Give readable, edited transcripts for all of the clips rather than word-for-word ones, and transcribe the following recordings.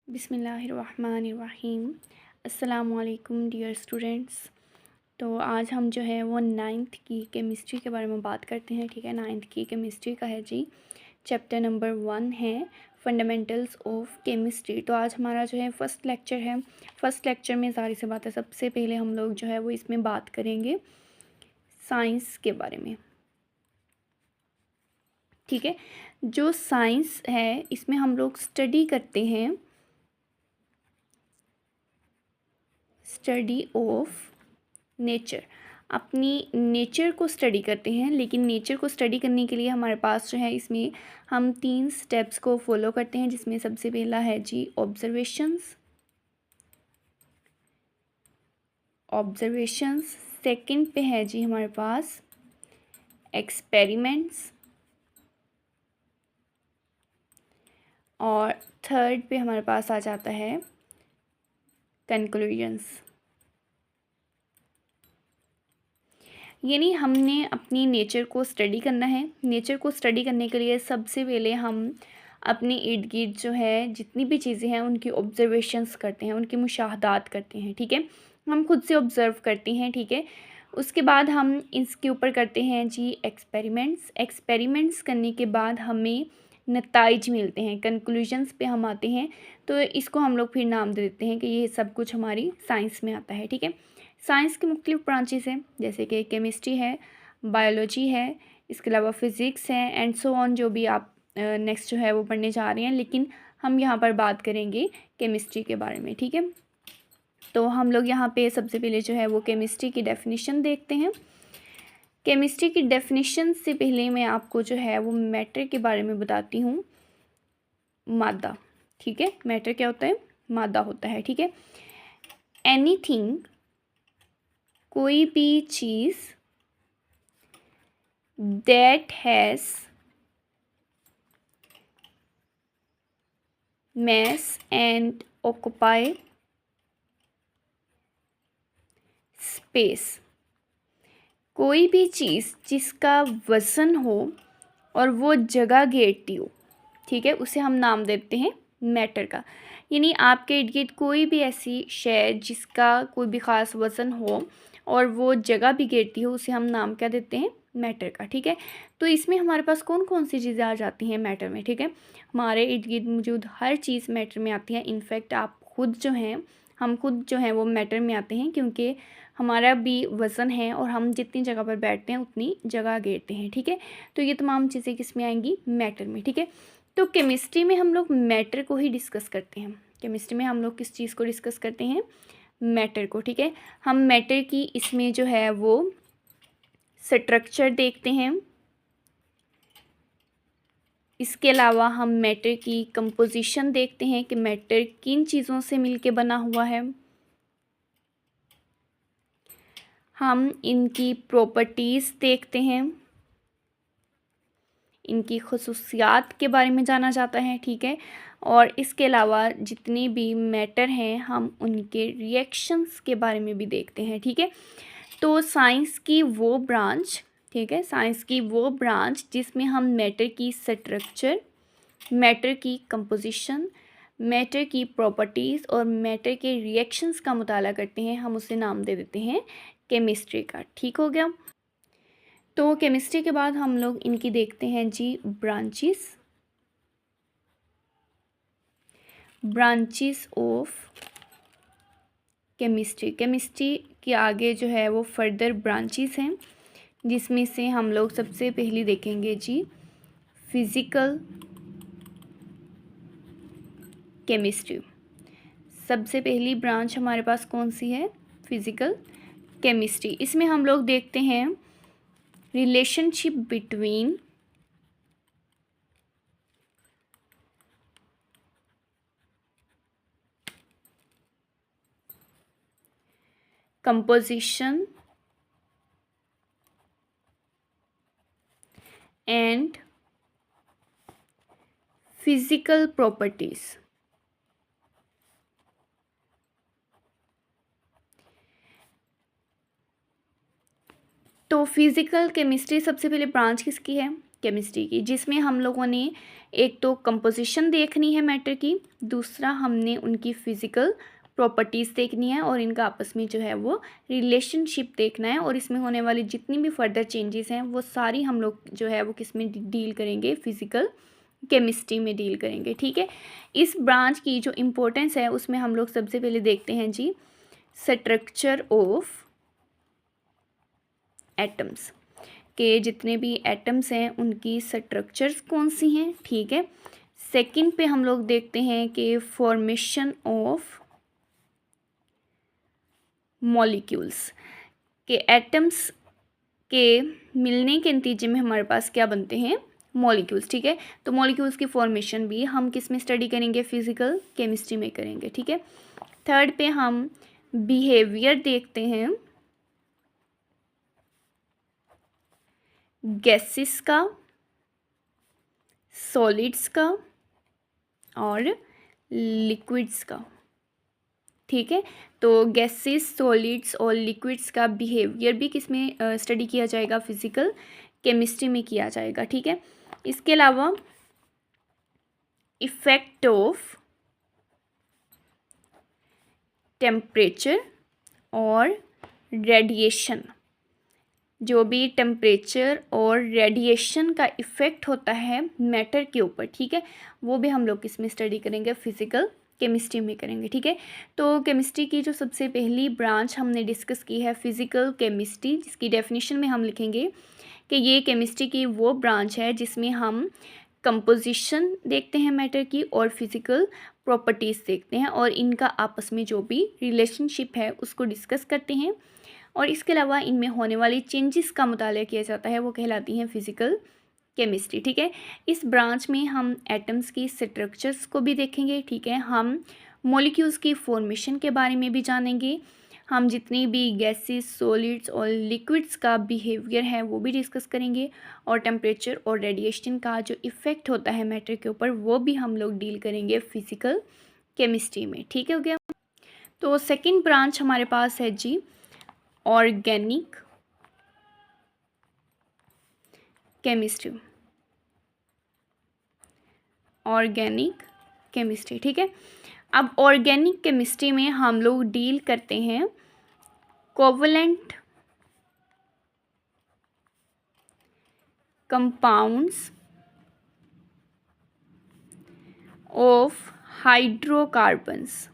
बिस्मिल्लाहिर्रहमानिर्रहीम। अस्सलामुअलैकुम dear students. तो आज हम जो है वो नाइन्थ की केमिस्ट्री के बारे में बात करते हैं। ठीक है, नाइन्थ की केमिस्ट्री का है जी, चैप्टर नंबर 1 है फंडामेंटल्स ऑफ केमिस्ट्री। तो आज हमारा जो है फ़र्स्ट लेक्चर है। फ़र्स्ट लेक्चर में ज़ाहिर सी बात है सबसे पहले हम लोग जो है वो इसमें बात करेंगे साइंस के बारे में। ठीक है, जो साइंस है इसमें हम लोग स्टडी करते हैं, स्टडी ऑफ नेचर, अपनी नेचर को स्टडी करते हैं। लेकिन नेचर को स्टडी करने के लिए हमारे पास जो है इसमें हम 3 स्टेप्स को फॉलो करते हैं, जिसमें सबसे पहला है जी ऑब्जर्वेशंस। सेकंड पे है जी हमारे पास एक्सपेरिमेंट्स, और थर्ड पे हमारे पास आ जाता है कंक्लूजन्स। यानी हमने अपनी नेचर को स्टडी करना है। नेचर को स्टडी करने के लिए सबसे पहले हम अपने इर्द गिर्द जो है जितनी भी चीज़ें हैं उनकी ऑब्जर्वेशंस करते हैं, उनके मुशाहदात करते हैं। ठीक है, हम खुद से ऑब्ज़र्व करते हैं। ठीक है, उसके बाद हम इसके ऊपर करते हैं जी एक्सपेरिमेंट्स करने के बाद हमें नताइज मिलते हैं, कंक्लूजन्स पे हम आते हैं। तो इसको हम लोग फिर नाम दे देते हैं कि ये सब कुछ हमारी साइंस में आता है। ठीक है, साइंस की मुख्तलिफ ब्रांचेस हैं, जैसे कि केमिस्ट्री है, बायोलॉजी है, इसके अलावा फ़िज़िक्स है एंड सो ऑन, जो भी आप नेक्स्ट जो है वो पढ़ने जा रहे हैं। लेकिन हम यहाँ पर बात करेंगे केमिस्ट्री के बारे में। ठीक है, तो हम लोग यहाँ पे सबसे पहले जो है वो केमिस्ट्री की डेफिनेशन देखते हैं। केमिस्ट्री की डेफिनेशन से पहले मैं आपको जो है वो मैटर के बारे में बताती हूँ। मादा, ठीक है, मैटर क्या होता है? मादा होता है। ठीक है, एनीथिंग, कोई भी चीज़, that has mass and occupy space, कोई भी चीज़ जिसका वज़न हो और वो जगह घेरती हो, ठीक है, उसे हम नाम देते हैं मैटर का। यानी आपके इर्द गिर्द कोई भी ऐसी शय जिसका कोई भी ख़ास वज़न हो और वो जगह भी घेरती हो, उसे हम नाम क्या देते हैं? मैटर का। ठीक है, तो इसमें हमारे पास कौन कौन सी चीज़ें आ जाती हैं मैटर में? ठीक है, हमारे इर्द गिर्द मौजूद हर चीज़ मैटर में आती है। इनफैक्ट आप खुद जो हैं, हम खुद जो हैं वो मैटर में आते हैं, क्योंकि हमारा भी वज़न है और हम जितनी जगह पर बैठते हैं उतनी जगह घेरते हैं। ठीक है, तो ये तमाम चीज़ें किस में आएंगी? मैटर में। ठीक है, तो केमिस्ट्री में हम लोग मैटर को ही डिस्कस करते हैं। केमिस्ट्री में हम लोग किस चीज़ को डिस्कस करते हैं? मैटर को। ठीक है, हम मैटर की इसमें जो है वो स्ट्रक्चर देखते हैं। इसके अलावा हम मैटर की कंपोजिशन देखते हैं कि मैटर किन चीज़ों से मिलके बना हुआ है। हम इनकी प्रॉपर्टीज़ देखते हैं, इनकी खसूसियात के बारे में जाना जाता है। ठीक है, और इसके अलावा जितनी भी मैटर हैं हम उनके रिएक्शंस के बारे में भी देखते हैं। ठीक है, तो साइंस की वो ब्रांच, ठीक है, साइंस की वो ब्रांच जिसमें हम मैटर की स्ट्रक्चर, मैटर की कंपोजिशन, मैटर की प्रॉपर्टीज़ और मैटर के रिएक्शंस का मुताला करते हैं, हम उसे नाम दे देते हैं केमिस्ट्री का। ठीक हो गया, तो केमिस्ट्री के बाद हम लोग इनकी देखते हैं जी ब्रांचेस ऑफ केमिस्ट्री। केमिस्ट्री के आगे जो है वो फर्दर ब्रांचेस हैं, जिसमें से हम लोग सबसे पहली देखेंगे जी फिज़िकल केमिस्ट्री। सबसे पहली ब्रांच हमारे पास कौन सी है? Physical chemistry. इसमें हम लोग देखते हैं relationship between composition and physical properties. तो फिज़िकल केमिस्ट्री सबसे पहले ब्रांच किसकी है? केमिस्ट्री की, जिसमें हम लोगों ने एक तो कंपोजिशन देखनी है मैटर की, दूसरा हमने उनकी फ़िज़िकल प्रॉपर्टीज़ देखनी है और इनका आपस में जो है वो रिलेशनशिप देखना है, और इसमें होने वाली जितनी भी फर्दर चेंजेस हैं वो सारी हम लोग जो है वो किस में डील करेंगे, फिज़िकल केमिस्ट्री में डील करेंगे। ठीक है, इस ब्रांच की जो इम्पोर्टेंस है उसमें हम लोग सबसे पहले देखते हैं जी स्ट्रक्चर ऑफ एटम्स, के जितने भी एटम्स हैं उनकी स्ट्रक्चर्स कौन सी हैं। ठीक है, सेकंड पे हम लोग देखते हैं कि फॉर्मेशन ऑफ मॉलिक्यूल्स, के एटम्स के मिलने के नतीजे में हमारे पास क्या बनते हैं, मॉलिक्यूल्स। ठीक है, तो मॉलिक्यूल्स की फॉर्मेशन भी हम किस में स्टडी करेंगे, फिजिकल केमिस्ट्री में करेंगे। ठीक है, थर्ड पे हम बिहेवियर देखते हैं गैसेस का, सॉलिड्स का और लिक्विड्स का। ठीक है, तो गैसेस, सॉलिड्स और लिक्विड्स का बिहेवियर भी किस में स्टडी किया जाएगा, फिजिकल केमिस्ट्री में किया जाएगा। ठीक है, इसके अलावा इफ़ेक्ट ऑफ टेम्परेचर और रेडिएशन, जो भी टेम्परेचर और रेडिएशन का इफ़ेक्ट होता है मैटर के ऊपर, ठीक है, वो भी हम लोग किस में स्टडी करेंगे, फिजिकल केमिस्ट्री में करेंगे। ठीक है, तो केमिस्ट्री की जो सबसे पहली ब्रांच हमने डिस्कस की है फिजिकल केमिस्ट्री, जिसकी डेफिनेशन में हम लिखेंगे कि ये केमिस्ट्री की वो ब्रांच है जिसमें हम कंपोजिशन देखते हैं मैटर की और फिज़िकल प्रॉपर्टीज़ देखते हैं और इनका आपस में जो भी रिलेशनशिप है उसको डिस्कस करते हैं, और इसके अलावा इनमें होने वाली चेंजेस का मुताला किया जाता है, वो कहलाती हैं फिज़िकल केमिस्ट्री। ठीक है, इस ब्रांच में हम एटम्स की स्ट्रक्चर्स को भी देखेंगे। ठीक है, हम मॉलिक्यूल्स की फॉर्मेशन के बारे में भी जानेंगे, हम जितनी भी गैसेस, सॉलिड्स और लिक्विड्स का बिहेवियर है वो भी डिस्कस करेंगे, और टेम्परेचर और रेडिएशन का जो इफ़ेक्ट होता है मैटर के ऊपर वो भी हम लोग डील करेंगे फिज़िकल केमिस्ट्री में। ठीक है, हो गया। तो सेकंड ब्रांच हमारे पास है जी ऑर्गेनिक केमिस्ट्री, ऑर्गेनिक केमिस्ट्री। ठीक है, अब ऑर्गेनिक केमिस्ट्री में हम लोग डील करते हैं covalent compounds of hydrocarbons,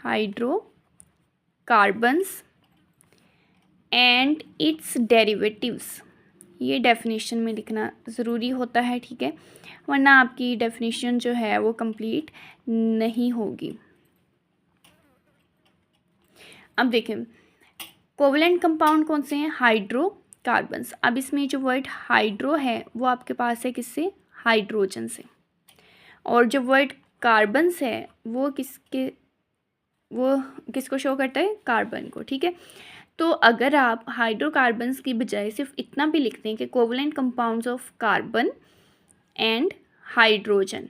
hydrocarbons and its derivatives. ये डेफिनेशन में लिखना ज़रूरी होता है। ठीक है, वरना आपकी डेफिनेशन जो है वो कंप्लीट नहीं होगी। अब देखें कोवलेंट कंपाउंड कौन से हैं, हाइड्रोकार्बन्स। अब इसमें जो वर्ड हाइड्रो है वो आपके पास है किससे, हाइड्रोजन से, और जो वर्ड कार्बन्स है वो किसको शो करता है, कार्बन को। ठीक है, तो अगर आप हाइड्रोकार्बन्स की बजाय सिर्फ इतना भी लिखते हैं कि covalent compounds of carbon and hydrogen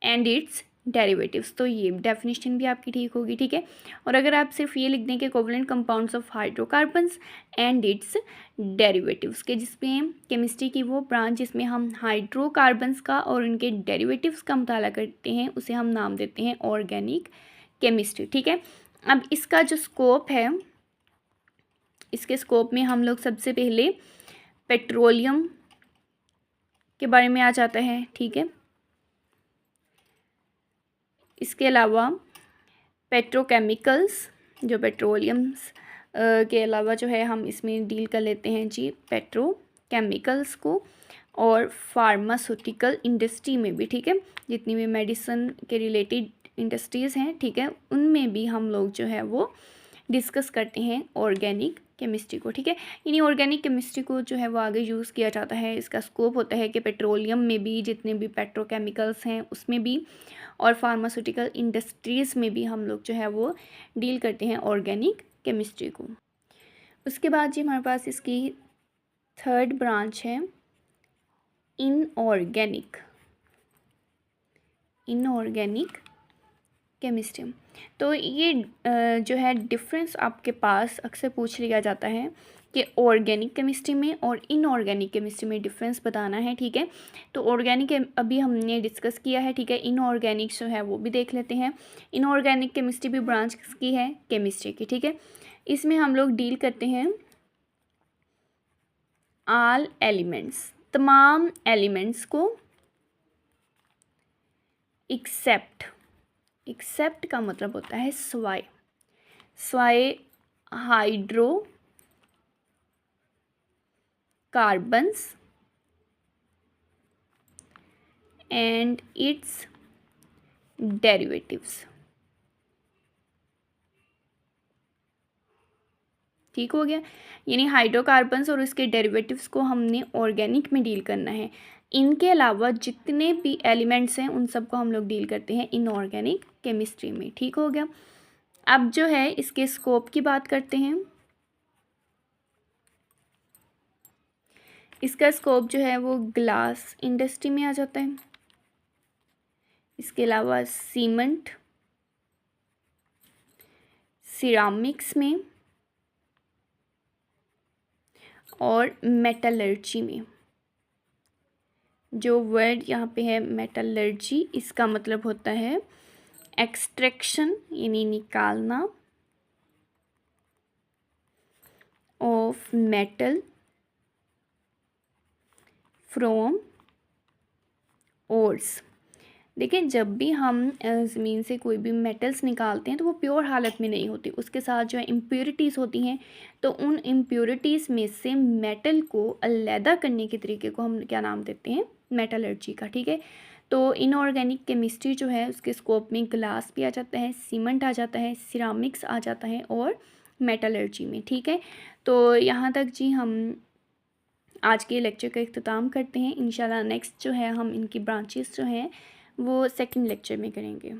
and its derivatives, तो ये डेफिनेशन भी आपकी ठीक होगी। ठीक है, और अगर आप सिर्फ ये लिख दें कि covalent compounds of hydrocarbons and its derivatives, के जिसमें केमिस्ट्री की वो ब्रांच जिसमें हम हाइड्रोकार्बन्स का और उनके डेरिवेटिव्स का मुताला करते हैं उसे हम नाम देते हैं ऑर्गेनिक केमिस्ट्री। ठीक है, अब इसका जो स्कोप है, इसके स्कोप में हम लोग सबसे पहले पेट्रोलियम के बारे में आ जाता है। ठीक है, इसके अलावा पेट्रोकेमिकल्स, जो पेट्रोलियम्स के अलावा जो है हम इसमें डील कर लेते हैं जी पेट्रोकेमिकल्स को, और फार्मास्यूटिकल इंडस्ट्री में भी। ठीक है, जितनी भी मेडिसिन के रिलेटेड इंडस्ट्रीज़ हैं, ठीक है, उनमें भी हम लोग जो है वो डिस्कस करते हैं ऑर्गेनिक केमिस्ट्री को। ठीक है, यानी ऑर्गेनिक केमिस्ट्री को जो है वो आगे यूज़ किया जाता है। इसका स्कोप होता है कि पेट्रोलियम में भी, जितने भी पेट्रोकेमिकल्स हैं उसमें भी, और फार्मास्यूटिकल इंडस्ट्रीज़ में भी हम लोग जो है वो डील करते हैं ऑर्गेनिक केमिस्ट्री को। उसके बाद जी हमारे पास इसकी थर्ड ब्रांच है इनऑर्गेनिक, इनऑर्गेनिक केमिस्ट्री। तो ये जो है डिफरेंस आपके पास अक्सर पूछ लिया जाता है कि ऑर्गेनिक केमिस्ट्री में और इनऑर्गेनिक केमिस्ट्री में डिफरेंस बताना है, ठीक है। तो ऑर्गेनिक अभी हमने डिस्कस किया है, ठीक है। इनऑर्गेनिक जो है वो भी देख लेते हैं। इनऑर्गेनिक केमिस्ट्री भी ब्रांच की है केमिस्ट्री की, ठीक है। इसमें हम लोग डील करते हैं ऑल एलिमेंट्स, तमाम एलिमेंट्स को एक्सेप्ट का मतलब होता है स्वाय hydrocarbons and its derivatives. ठीक हो गया। यानी हाइड्रोकार्बन्स और उसके डेरिवेटिव्स को हमने ऑर्गेनिक में डील करना है। इनके अलावा जितने भी एलिमेंट्स हैं उन सबको हम लोग डील करते हैं इनऑर्गेनिक केमिस्ट्री में। ठीक हो गया। अब जो है इसके स्कोप की बात करते हैं। इसका स्कोप जो है वो ग्लास इंडस्ट्री में आ जाता है। इसके अलावा सीमेंट, सिरामिक्स में और मेटलर्जी में। जो वर्ड यहाँ पे है मेटलर्जी, इसका मतलब होता है एक्सट्रैक्शन यानी निकालना ऑफ मेटल फ्रॉम ओर्स। देखिए, जब भी हम ज़मीन से कोई भी मेटल्स निकालते हैं तो वो प्योर हालत में नहीं होती, उसके साथ जो है इम्प्योरिटीज़ होती हैं। तो उन इम्प्योरिटीज़ में से मेटल को अलहदा करने के तरीके को हम क्या नाम देते हैं, मेटलर्जी का। ठीक है। तो इनऑर्गेनिक केमिस्ट्री जो है उसके स्कोप में ग्लास भी आ जाता है, सीमेंट आ जाता है, सिरामिक्स आ जाता है और मेटलर्जी में। ठीक है। तो यहाँ तक जी हम आज के लेक्चर का इख्तिताम करते हैं। इंशाल्लाह नेक्स्ट जो है हम इनकी ब्रांचेस जो हैं वो सेकंड लेक्चर में करेंगे।